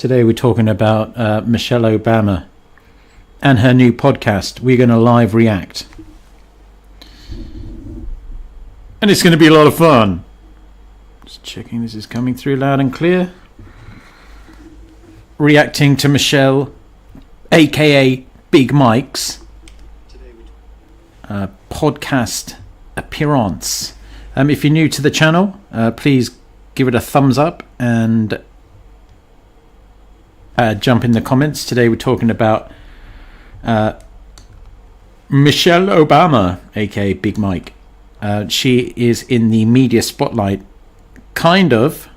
Today we're talking about Michelle Obama and her new podcast. We're going to live react. And it's going to be a lot of fun. Just checking this is coming through loud and clear. Reacting to Michelle, aka Big Mike's podcast appearance. If you're new to the channel, please give it a thumbs up and jump in the comments. Today we're talking about Michelle Obama, aka Big Mike. She is in the media spotlight, kind of,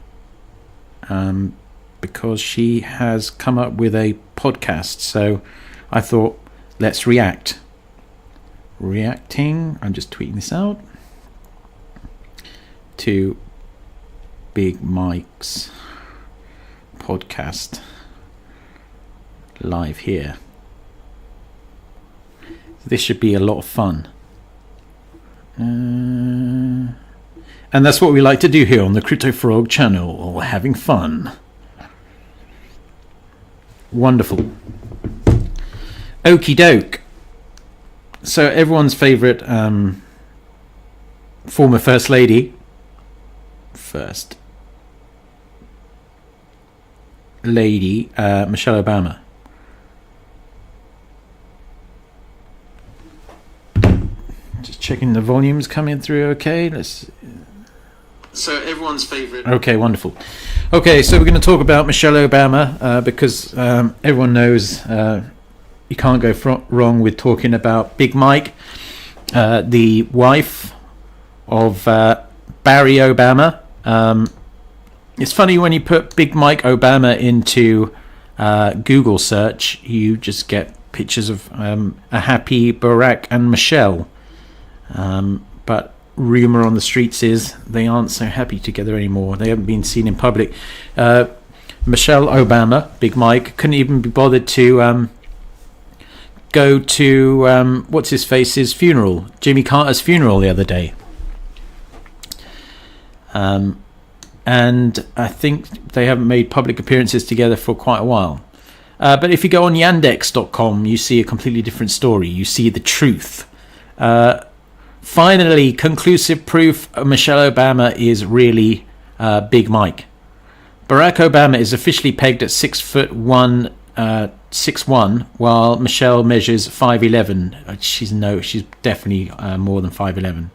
because she has come up with a podcast. So I thought, let's react. Reacting, I'm just tweeting this out, to Big Mike's podcast live here. This should be a lot of fun. And that's what we like to do here on the Crypto Frog channel, having fun. Wonderful. Okie doke. So everyone's favourite former First Lady, Michelle Obama. Just checking the volumes coming through okay. So everyone's favourite. Okay, wonderful. Okay, so we're going to talk about Michelle Obama because everyone knows you can't go wrong with talking about Big Mike, the wife of Barry Obama. It's funny when you put Big Mike Obama into Google search, you just get pictures of a happy Barack and Michelle. But rumor on the streets is they aren't so happy together anymore. They haven't been seen in public. Michelle Obama, Big Mike, couldn't even be bothered to go to what's his face's funeral, Jimmy Carter's funeral the other day. And I think they haven't made public appearances together for quite a while. But if you go on yandex.com, you see a completely different story. You see the truth. Finally, conclusive proof Michelle Obama is really Big Mike. Barack Obama is officially pegged at 6'1", 6'1", while Michelle measures 5'11". She's definitely more than 5'11".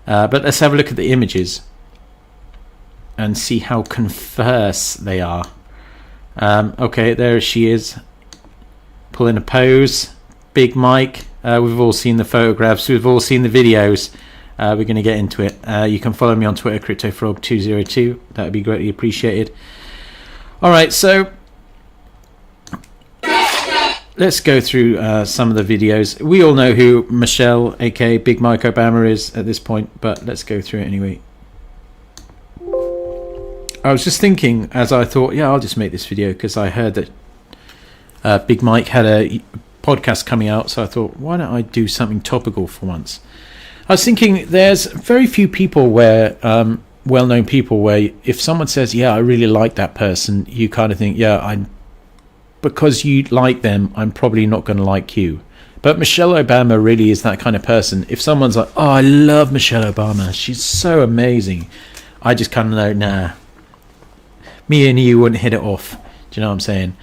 But let's have a look at the images and see how converse they are. Okay, there she is, pulling a pose. Big Mike. We've all seen the photographs. We've all seen the videos. We're going to get into it. You can follow me on Twitter, CryptoFrog202. That would be greatly appreciated. All right, so let's go through some of the videos. We all know who Michelle, aka Big Mike Obama, is at this point, but let's go through it anyway. I was just thinking, as I thought, yeah, I'll just make this video because I heard that Big Mike had a podcast coming out, so I thought, why don't I do something topical for once? I was thinking there's very few people where well-known people where if someone says, yeah, I really like that person, you kind of think, yeah, because you like them, I'm probably not going to like you. But Michelle Obama really is that kind of person. If someone's like, oh, I love Michelle Obama, she's so amazing, I just kind of know, nah, me and you wouldn't hit it off. Do you know what I'm saying?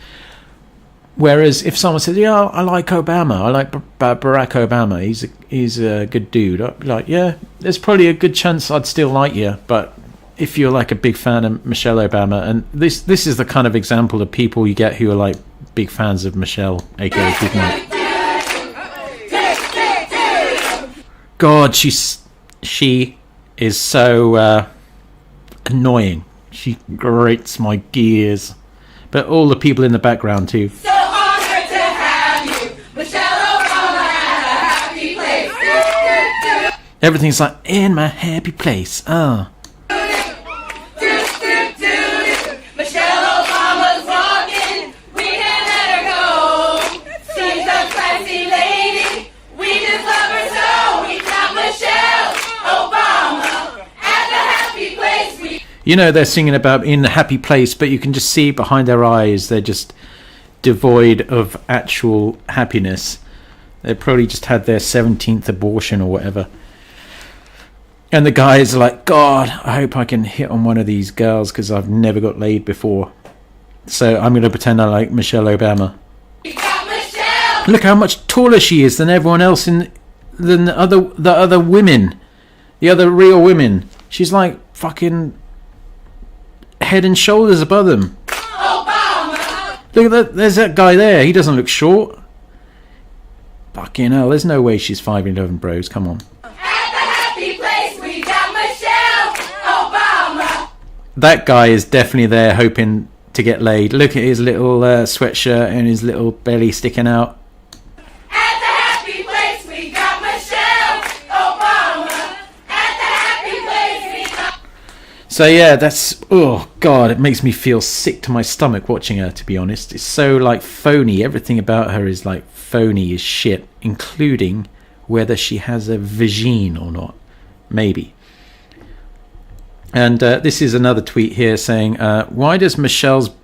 Whereas if someone says, yeah, I like Obama, I like Barack Obama, he's a good dude, I'd be like, yeah, there's probably a good chance I'd still like you. But if you're like a big fan of Michelle Obama, and this is the kind of example of people you get who are like big fans of Michelle, aka Big Mike. God, she is so annoying. She grates my gears. But all the people in the background too. So honored to have you, Michelle Obama, at a happy place. Everything's like, in my happy place. Oh. Michelle Obama's walking, we can't let her go. She's a classy lady, we just love her so. We got Michelle Obama at the happy place. You know, they're singing about in a happy place, but you can just see behind their eyes they're just devoid of actual happiness. They probably just had their 17th abortion or whatever. And the guys are like, God, I hope I can hit on one of these girls because I've never got laid before. So I'm going to pretend I like Michelle Obama. We got Michelle! Look how much taller she is than everyone else than the other women. The other real women. She's like fucking head and shoulders above them. Obama! Look at that. There's that guy there. He doesn't look short. Fucking hell. There's no way she's 5'11", bros. Come on. At the happy place, we got Michelle Obama! That guy is definitely there hoping to get laid. Look at his little sweatshirt and his little belly sticking out. At the happy place, we got Michelle Obama! At the happy place, we got... So yeah, that's, oh God, it makes me feel sick to my stomach watching her, to be honest. It's so like phony. Everything about her is like phony as shit, including whether she has a vagine or not. Maybe. And this is another tweet here saying, why does Michelle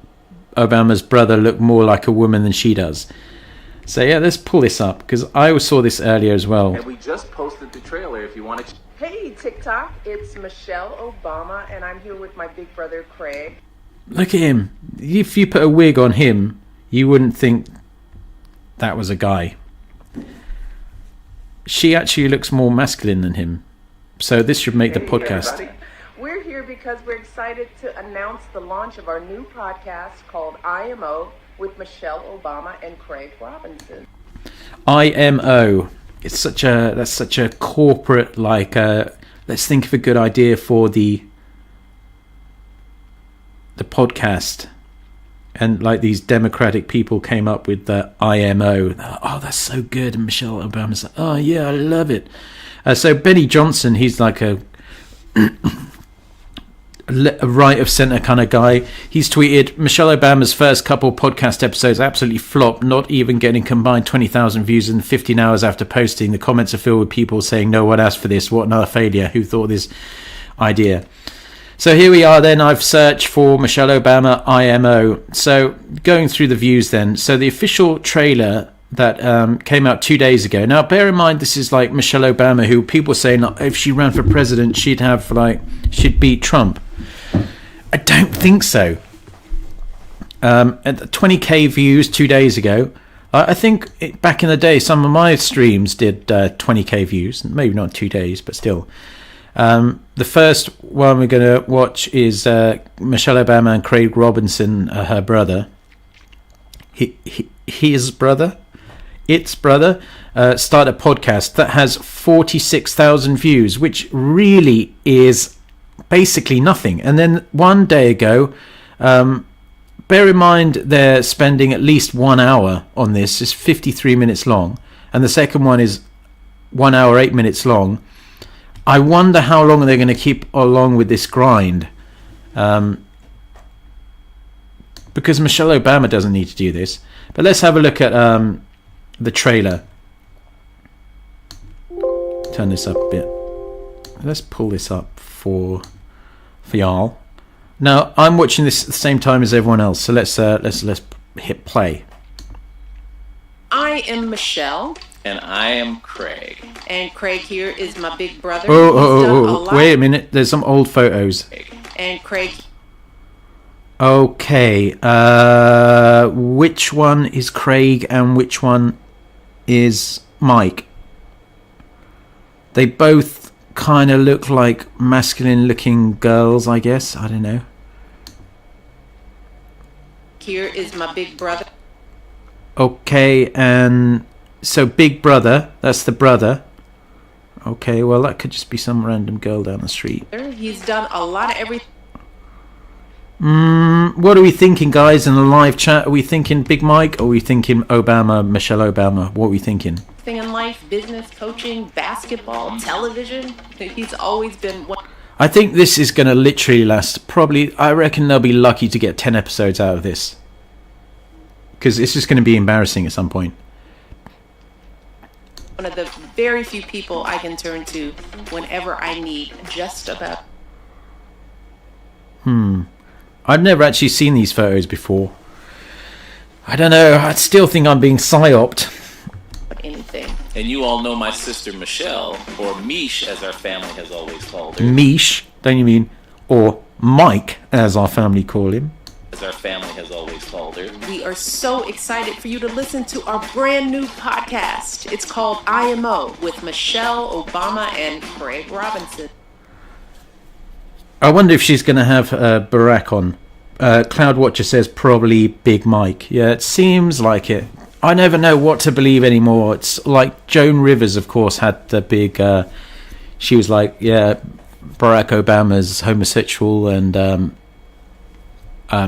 Obama's brother look more like a woman than she does? So yeah, let's pull this up, because I saw this earlier as well. And we just posted the trailer if you want to. Hey TikTok, it's Michelle Obama and I'm here with my big brother Craig. Look at him. If you put a wig on him, you wouldn't think that was a guy. She actually looks more masculine than him. So this should make the podcast. Everybody. We're here because we're excited to announce the launch of our new podcast called IMO with Michelle Obama and Craig Robinson. IMO. That's such a corporate, like let's think of a good idea for the podcast. And like these democratic people came up with the IMO. Oh, that's so good. And Michelle Obama's like, oh yeah, I love it. So Benny Johnson, he's like a right of centre kind of guy. He's tweeted, Michelle Obama's first couple podcast episodes absolutely flopped, not even getting combined 20,000 views in 15 hours after posting. The comments are filled with people saying, no one asked for this, what another failure, who thought of this idea. So here we are then. I've searched for Michelle Obama IMO. So going through the views then. So the official trailer that came out 2 days ago. Now bear in mind, this is like Michelle Obama, who people saying if she ran for president, she'd beat Trump. I don't think so. At 20k views 2 days ago. I think back in the day, some of my streams did 20k views. Maybe not 2 days, but still. The first one we're going to watch is Michelle Obama and Craig Robinson, her brother. His brother? Its brother. Start a podcast that has 46,000 views, which really is basically nothing. And then 1 day ago, bear in mind they're spending at least 1 hour on this. It's 53 minutes long, and the second one is 1 hour 8 minutes long. I wonder how long they're going to keep along with this grind, because Michelle Obama doesn't need to do this. But let's have a look at the trailer. Turn this up a bit. Let's pull this up for y'all. Now I'm watching this at the same time as everyone else, so let's hit play. I am Michelle And I am Craig. and Craig here is my big brother. Oh, wait a minute. There's some old photos. And Craig, Okay, which one is Craig and which one is Mike? They both kind of look like masculine looking girls, I guess. I don't know. here is my big brother. Okay, and so big brother, that's the brother. Okay, well that could just be some random girl down the street. He's done a lot of everything What are we thinking, guys, in the live chat? Are we thinking Big Mike or are we thinking Obama, Michelle Obama? What are we thinking? in life, business, coaching, basketball, television. He's always been one. I think this is going to literally last probably, I reckon they'll be lucky to get 10 episodes out of this. Because it's just going to be embarrassing at some point. One of the very few people I can turn to whenever I need just about I've never actually seen these photos before. I don't know. I still think I'm being psyoped. Anything. And you all know my sister Michelle, or Mish as our family has always called her. Mish, don't you mean? Or Mike, as our family call him. As our family has always called her. We are so excited for you to listen to our brand new podcast. It's called IMO with Michelle Obama and Craig Robinson. I wonder if she's going to have Barack on. Cloudwatcher says probably Big Mike. Yeah, it seems like it. I never know what to believe anymore. It's like Joan Rivers, of course, had the big... she was like, yeah, Barack Obama's homosexual and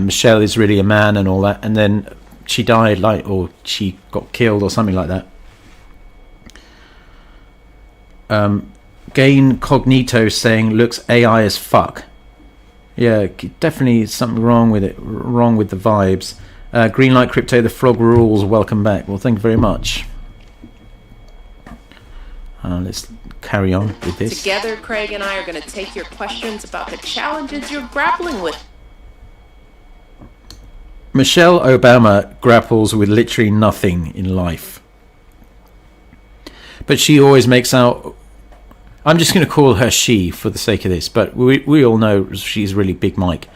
Michelle is really a man and all that. And then she died, or she got killed or something like that. Gain Cognito saying, looks AI as fuck. Yeah, definitely something wrong with it. Wrong with the vibes. Greenlight Crypto, the frog rules. Welcome back. Well, thank you very much. Let's carry on with this. Together, Craig and I are going to take your questions about the challenges you're grappling with. Michelle Obama grapples with literally nothing in life. But she always makes out... I'm just going to call her she for the sake of this, but we all know she's really Big Mike.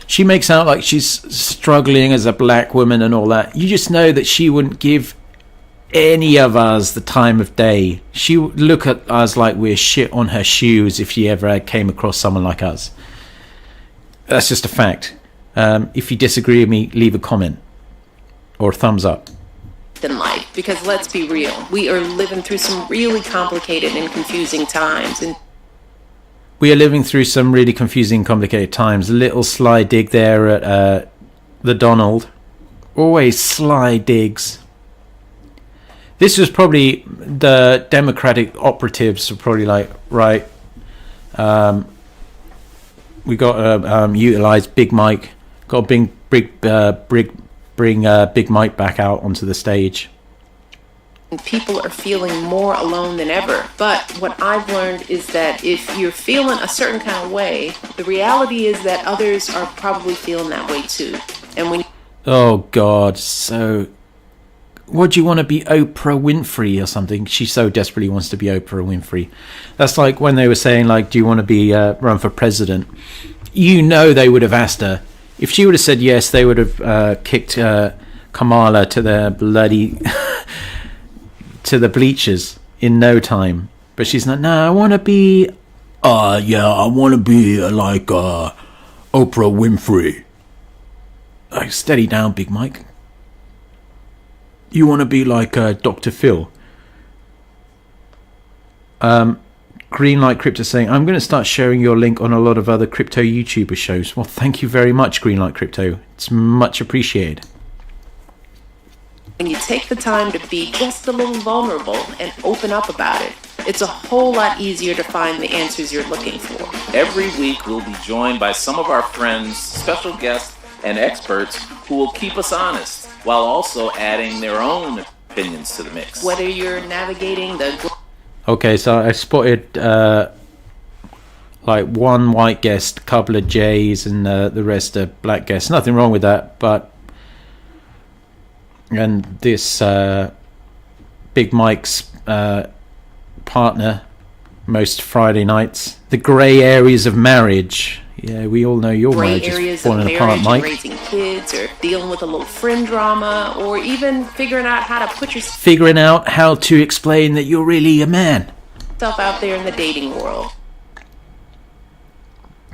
She makes out like she's struggling as a black woman and all that. You just know that she wouldn't give any of us the time of day. She would look at us like we're shit on her shoes if she ever came across someone like us. That's just a fact. If you disagree with me, leave a comment or a thumbs up. Than life, because let's be real, we are living through some really complicated and confusing times, and we are living through some really confusing, complicated times. A little sly dig there at the Donald. Always sly digs. This was probably the Democratic operatives were probably like, right, we got to utilize Big Mike. Got to bring Big Mike back out onto the stage. people are feeling more alone than ever. But what I've learned is that if you're feeling a certain kind of way, the reality is that others are probably feeling that way too. And when oh God, so what do you want to be, Oprah Winfrey or something? She so desperately wants to be Oprah Winfrey. That's like when they were saying, like, do you want to be run for president? You know, they would have asked her. If she would have said yes, they would have kicked Kamala to the bloody to the bleachers in no time. But she's like, no, I want to be I want to be like Oprah Winfrey. Like, steady down, Big Mike. You want to be like Dr. Phil. Greenlight Crypto saying, I'm going to start sharing your link on a lot of other crypto YouTuber shows. Well, thank you very much, Greenlight Crypto. It's much appreciated. when you take the time to be just a little vulnerable and open up about it, it's a whole lot easier to find the answers you're looking for. Every week we'll be joined by some of our friends, special guests, and experts who will keep us honest while also adding their own opinions to the mix. Whether you're navigating the... Okay, so I spotted like one white guest, couple of J's, and the rest are black guests. Nothing wrong with that, but... And this Big Mike's partner, most Friday nights. The grey areas of marriage. Yeah, we all know your marriage is falling apart, Mike. Raising kids, or dealing with a little friend drama, or even figuring out how to put figuring out how to explain that you're really a man. yourself out there in the dating world.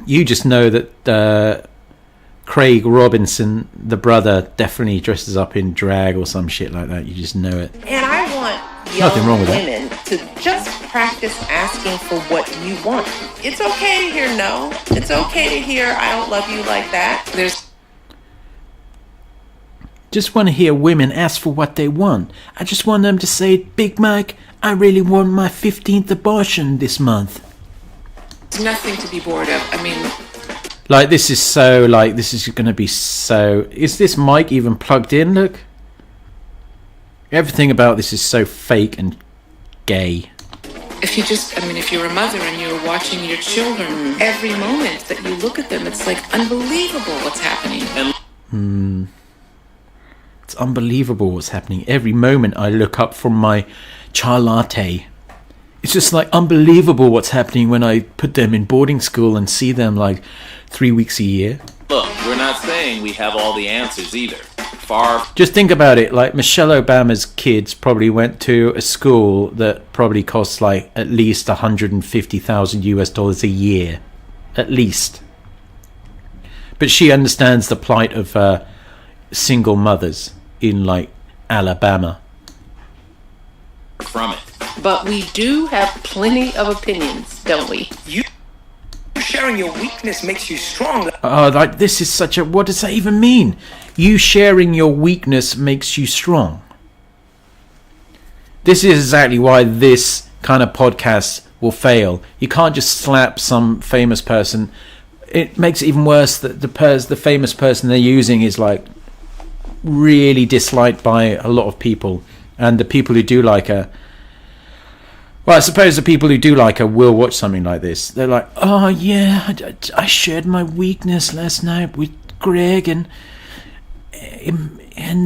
You just know that Craig Robinson, the brother, definitely dresses up in drag or some shit like that. You just know it. And I want Nothing wrong with women to just practice asking for what you want. It's okay to hear no. It's okay to hear I don't love you like that. Just want to hear women ask for what they want. I just want them to say, Big Mike, I really want my 15th abortion this month. There's nothing to be bored of. I mean... Like, this is so, like, this is going to be so... Is this mic even plugged in? Look. Everything about this is so fake and gay. if you're a mother and you're watching your children, every moment that you look at them, it's like unbelievable what's happening. It's unbelievable what's happening. Every moment I look up from my chai latte, it's just like unbelievable what's happening when I put them in boarding school and see them like 3 weeks a year. Look, we're not saying we have all the answers either. Far. Just think about it. Like Michelle Obama's kids probably went to a school that probably costs like at least $150,000 a year, at least. But she understands the plight of single mothers in like Alabama. From it. But we do have plenty of opinions, don't we? You sharing your weakness makes you strong. Like this is such a, what does that even mean? You sharing your weakness makes you strong. This is exactly why this kind of podcast will fail. You can't just slap some famous person. It makes it even worse that the famous person they're using is like really disliked by a lot of people, and the people who do like her, well, I suppose the people who do like her will watch something like this. They're like, oh yeah, I shared my weakness last night with Greg, and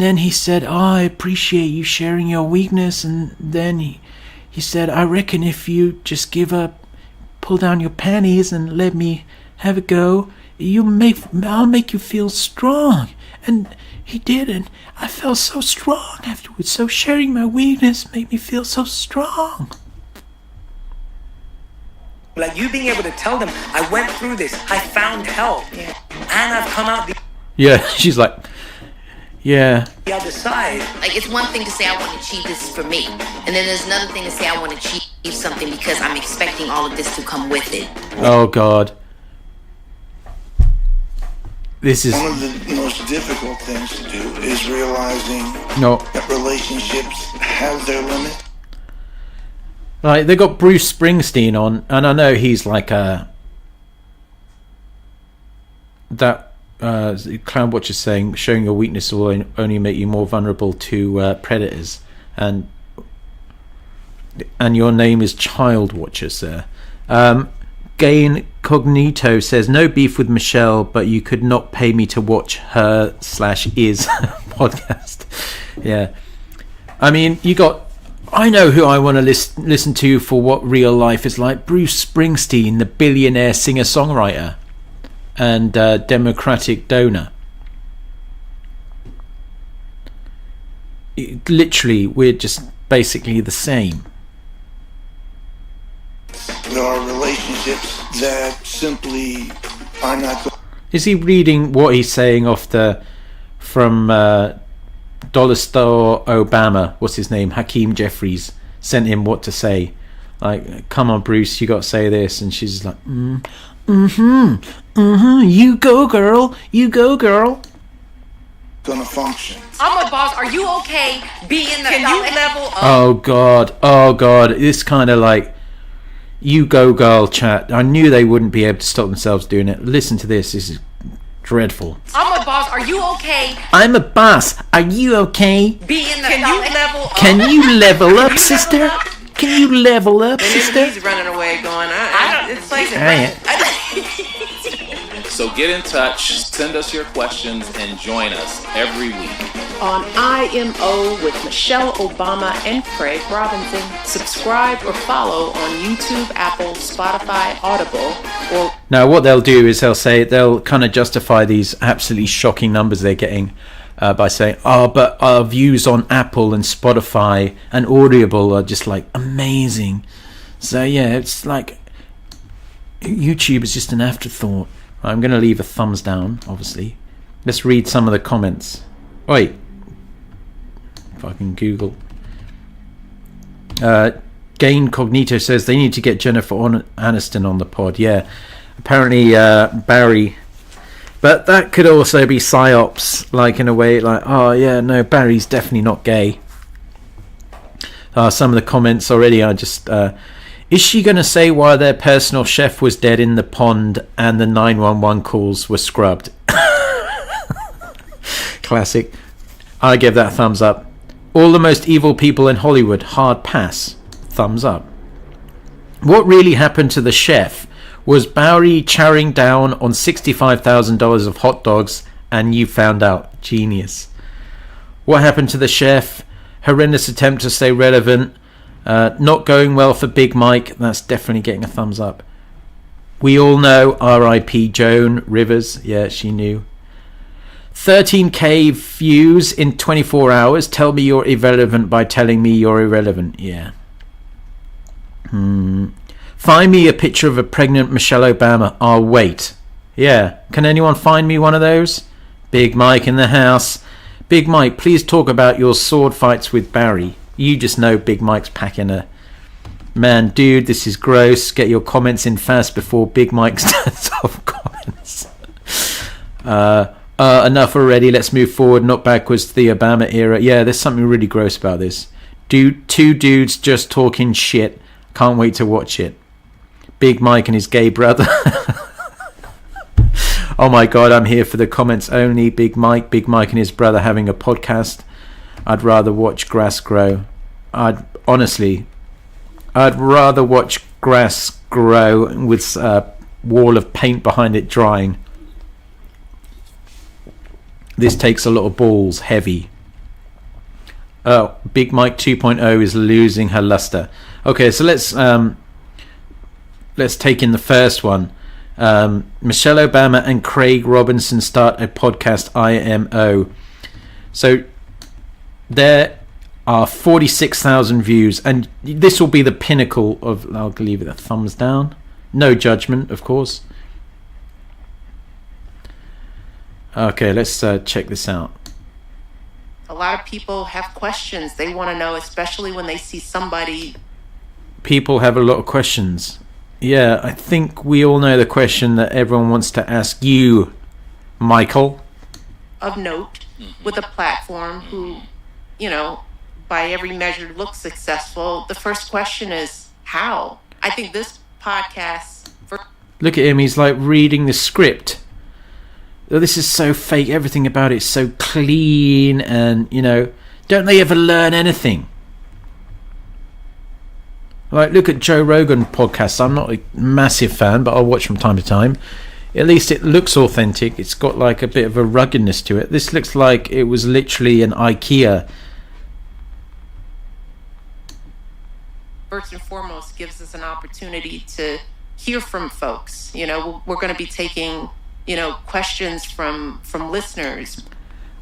then he said, oh, I appreciate you sharing your weakness, and then he said, I reckon if you just pull down your panties and let me have a go, I'll make you feel strong. And he did, and I felt so strong afterwards. So sharing my weakness made me feel so strong. Like you being able to tell them, I went through this, I found help, and I've come out Yeah, she's like, yeah. the other side. Like, it's one thing to say I want to achieve this for me, and then there's another thing to say I want to achieve something because I'm expecting all of this to come with it. Oh God. This is one of the most difficult things to do is realizing that relationships have their limit. Like, they got Bruce Springsteen on, and I know he's like Clown Watcher saying showing your weakness will only make you more vulnerable to predators, and your name is Child Watcher, sir. Gain Cognito says no beef with Michelle, but you could not pay me to watch her /is podcast. Yeah, I mean, I know who I want to listen to for what real life is like. Bruce Springsteen, the billionaire singer-songwriter and Democratic donor. Literally, we're just basically the same. There are relationships that simply are not going. Is he reading what he's saying from Dollar Store Obama? What's his name? Hakeem Jeffries sent him what to say. Like, come on, Bruce, you got to say this. And she's like, you go, girl. You go, girl. Gonna function. I'm a boss. Are you okay being the Can you level up? Oh God. This kind of like, you go, girl chat. I knew they wouldn't be able to stop themselves doing it. Listen to this. This is dreadful. I'm a boss. Are you okay I'm a boss. Are you okay? being the Can you level up? Can you level up, sister? Can you level up, And sister? then he's running away going, it's like, So get in touch, send us your questions, and join us every week on IMO with Michelle Obama and Craig Robinson. Subscribe or follow on YouTube, Apple, Spotify, Audible, or... Now, what they'll do is they'll kind of justify these absolutely shocking numbers they're getting by saying, but our views on Apple and Spotify and Audible are just like amazing. So yeah, it's like YouTube is just an afterthought. I'm going to leave a thumbs down, obviously. Let's read some of the comments. Wait. If I can Google. Gain Cognito says they need to get Jennifer Aniston on the pod. Yeah. Apparently Barry. But that could also be psyops, like in a way, like, oh yeah, no, Barry's definitely not gay. Some of the comments already are just... is she going to say why their personal chef was dead in the pond and the 911 calls were scrubbed? Classic. I give that a thumbs up. All the most evil people in Hollywood, hard pass. Thumbs up. What really happened to the chef? Was Bowery chowing down on $65,000 of hot dogs and you found out? Genius. What happened to the chef? Horrendous attempt to stay relevant. Not going well for Big Mike. That's definitely getting a thumbs up. We all know R.I.P. Joan Rivers. Yeah, she knew. 13k views in 24 hours. Tell me you're irrelevant by telling me you're irrelevant. Yeah. Find me a picture of a pregnant Michelle Obama. I'll wait. Yeah. Can anyone find me one of those? Big Mike in the house. Big Mike, please talk about your sword fights with Barry. You just know Big Mike's packing a... Man, dude, this is gross. Get your comments in fast before Big Mike stands off comments. Enough already. Let's move forward, not backwards to the Obama era. Yeah, there's something really gross about this. Two dudes just talking shit. Can't wait to watch it. Big Mike and his gay brother. Oh my god, I'm here for the comments only. Big Mike and his brother having a podcast. I'd rather watch grass grow. I'd rather watch grass grow with a wall of paint behind it drying. This takes a lot of balls. Heavy. Oh, Big Mike 2.0 is losing her luster. Okay, so let's take in the first one. Michelle Obama and Craig Robinson start a podcast, IMO. So there are 46,000 views, and this will be the pinnacle of... I'll leave it a thumbs down. No judgment, of course. Okay, let's check this out. A lot of people have questions they want to know, especially when they see somebody. People have a lot of questions. Yeah, I think we all know the question that everyone wants to ask you, Michael. Of note, with a platform who, by every measure looks successful. The first question is, how? I think this podcast... Look at him, he's like reading the script. Oh, this is so fake, everything about it is so clean, and, don't they ever learn anything? Like, look at Joe Rogan podcasts. I'm not a massive fan, but I'll watch from time to time. At least it looks authentic. It's got like a bit of a ruggedness to it. This looks like it was literally an IKEA. First and foremost, gives us an opportunity to hear from folks. We're going to be taking, questions from listeners.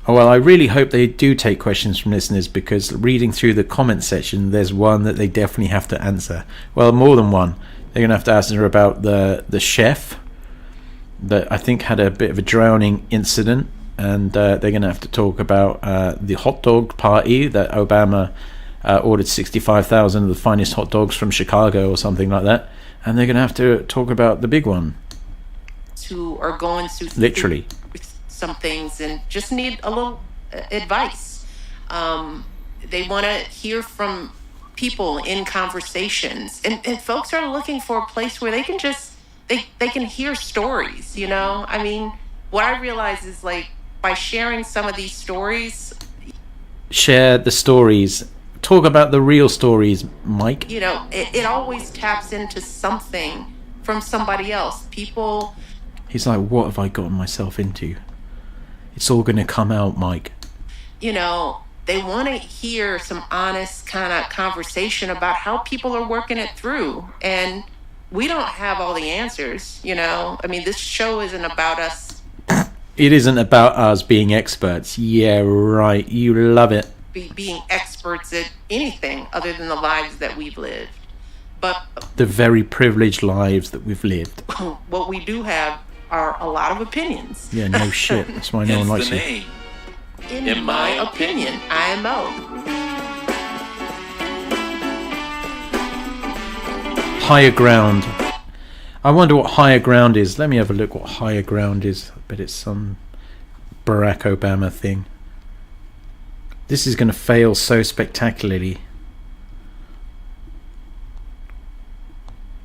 Oh, well, I really hope they do take questions from listeners, because reading through the comment section, there's one that they definitely have to answer. Well, more than one. They're going to have to answer about the chef that I think had a bit of a drowning incident, and they're going to have to talk about the hot dog party that Obama ordered 65,000 of the finest hot dogs from Chicago or something like that, and they're going to have to talk about the big one. Who are going through literally some things and just need a little advice. They want to hear from people in conversations, and folks are looking for a place where they can just they can hear stories. I mean, what I realize is, like, by sharing some of these stories, share the stories, talk about the real stories, Mike. It always taps into something from somebody else. People. He's like, what have I gotten myself into? It's all going to come out, Mike. They want to hear some honest kind of conversation about how people are working it through. And we don't have all the answers, I mean, this show isn't about us. It isn't about us being experts. Yeah, right. You love it. Being experts at anything other than the lives that we've lived. But the very privileged lives that we've lived. What we do have are a lot of opinions. Yeah, no shit. That's why no one likes you. In my opinion, IMO. Higher ground. I wonder what higher ground is. Let me have a look what higher ground is. I bet it's some Barack Obama thing. This is going to fail so spectacularly.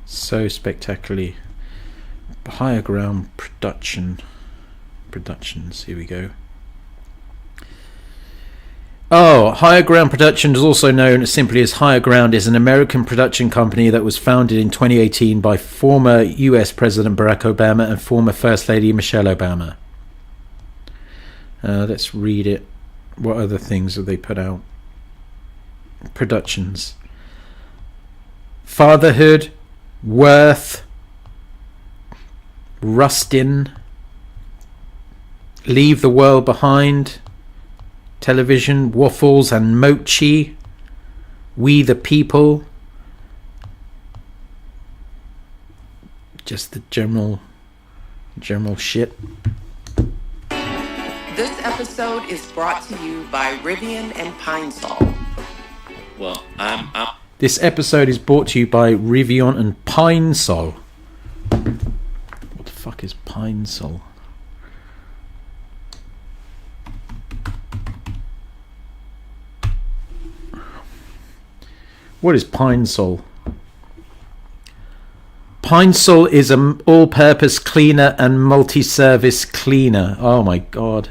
So spectacularly. Higher ground productions. Here we go. Oh, Higher Ground Productions, also known simply as Higher Ground, is an American production company that was founded in 2018 by former US President Barack Obama and former First Lady Michelle Obama. Let's read it. What other things have they put out? Productions. Fatherhood, Worth, Rustin, Leave the World Behind, Television, Waffles and Mochi, We the People, just the general shit. This episode is brought to you by Rivian and Pine Sol. Well, This episode is brought to you by Rivian and Pine Sol. What the fuck is Pine Sol? What is Pine Sol? Pine Sol is an all-purpose cleaner and multi-service cleaner. Oh my god.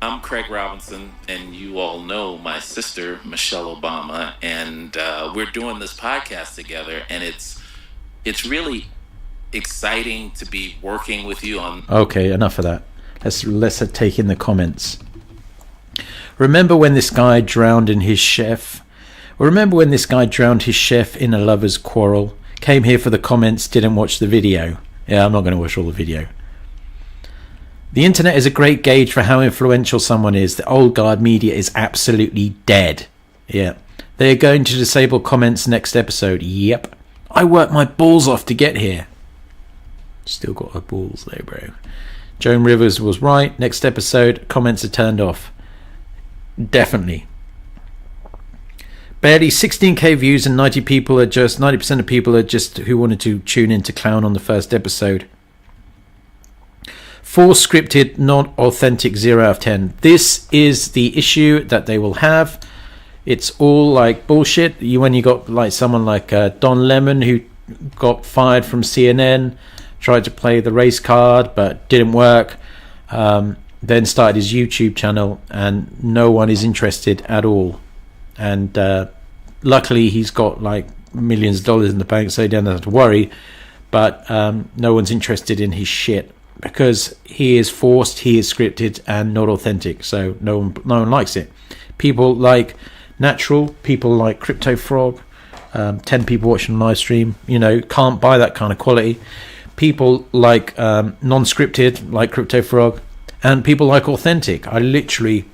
I'm Craig Robinson, and you all know my sister, Michelle Obama, and we're doing this podcast together, and it's really exciting to be working with you on... Okay, enough of that. Let's take in the comments. Remember when this guy drowned his chef in a lover's quarrel? Came here for the comments, didn't watch the video. Yeah, I'm not going to watch all the video. The internet is a great gauge for how influential someone is. The old guard media is absolutely dead. Yeah. They are going to disable comments next episode. Yep. I worked my balls off to get here. Still got her balls though, bro. Joan Rivers was right. Next episode, comments are turned off. Definitely. Barely 16k views and 90% of people are just who wanted to tune in to clown on the first episode. 4 scripted, not authentic, 0 out of 10. This is the issue that they will have. It's all like bullshit. When you got like someone like Don Lemon, who got fired from CNN, tried to play the race card but didn't work, then started his YouTube channel, and no one is interested at all. And luckily he's got like millions of dollars in the bank, so he doesn't have to worry. But no one's interested in his shit because he is forced, he is scripted and not authentic. So no one likes it. People like Natural, people like Crypto Frog, 10 people watching live stream, can't buy that kind of quality. People like non-scripted, like Crypto Frog, and people like authentic. I literally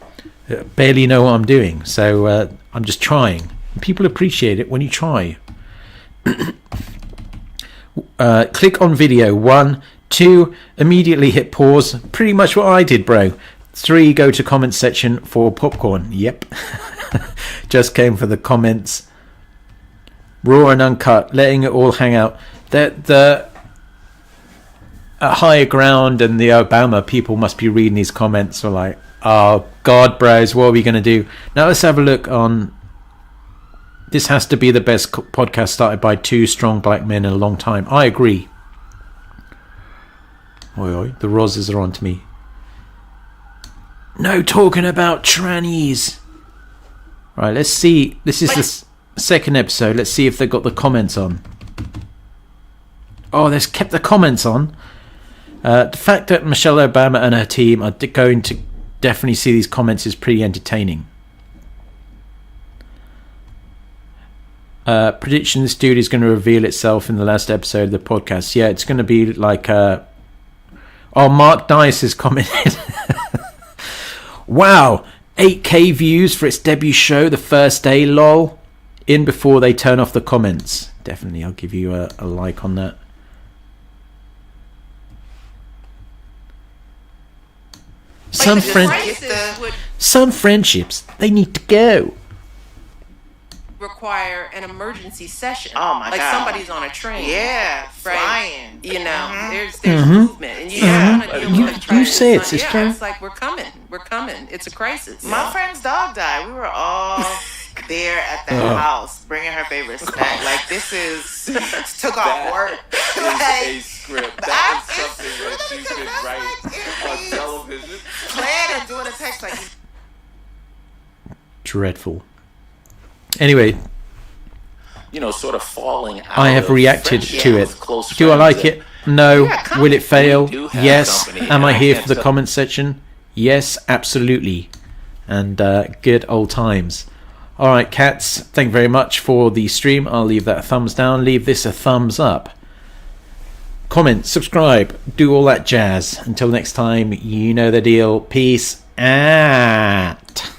barely know what I'm doing, so I'm just trying. People appreciate it when you try. Click on video. 1, 2, immediately hit pause. Pretty much what I did, bro. 3, go to comment section for popcorn. Yep. Just came for the comments. Raw and uncut, letting it all hang out. The Higher Ground and the Obama people must be reading these comments. Are like, oh god, bros, what are we going to do? Now let's have a look on... This has to be the best podcast started by 2 strong black men in a long time. I agree. Oi, the roses are on to me. No talking about trannies. Right, let's see. This is the second episode. Let's see if they got the comments on. Oh, they've kept the comments on. The fact that Michelle Obama and her team are going to definitely see these comments is pretty entertaining. Prediction: this dude is going to reveal itself in the last episode of the podcast. Yeah, it's going to be like Mark Dice has commented. Wow, 8k views for its debut show, the first day, lol. In before they turn off the comments. Definitely, I'll give you a like on that. Some friendships, they need to go. Require an emergency session. Oh my God. Like somebody's on a train. Yeah, right? flying. There's movement, and you don't want to deal with you say it, sister. Yeah, it's like we're coming. It's a crisis. My friend's dog died. We were all there at the house, bringing her favorite snack. Like took off work. That is a script. That is something that you could write on television. dreadful. Anyway, sort of falling out. I have reacted to it. Do I like it? No. Will it fail? Yes. Am I here for the comment section? Yes, absolutely. And good old times. All right, cats, thank you very much for the stream. I'll leave that a thumbs down. Leave this a thumbs up. Comment, subscribe, do all that jazz. Until next time, you know the deal. Peace out.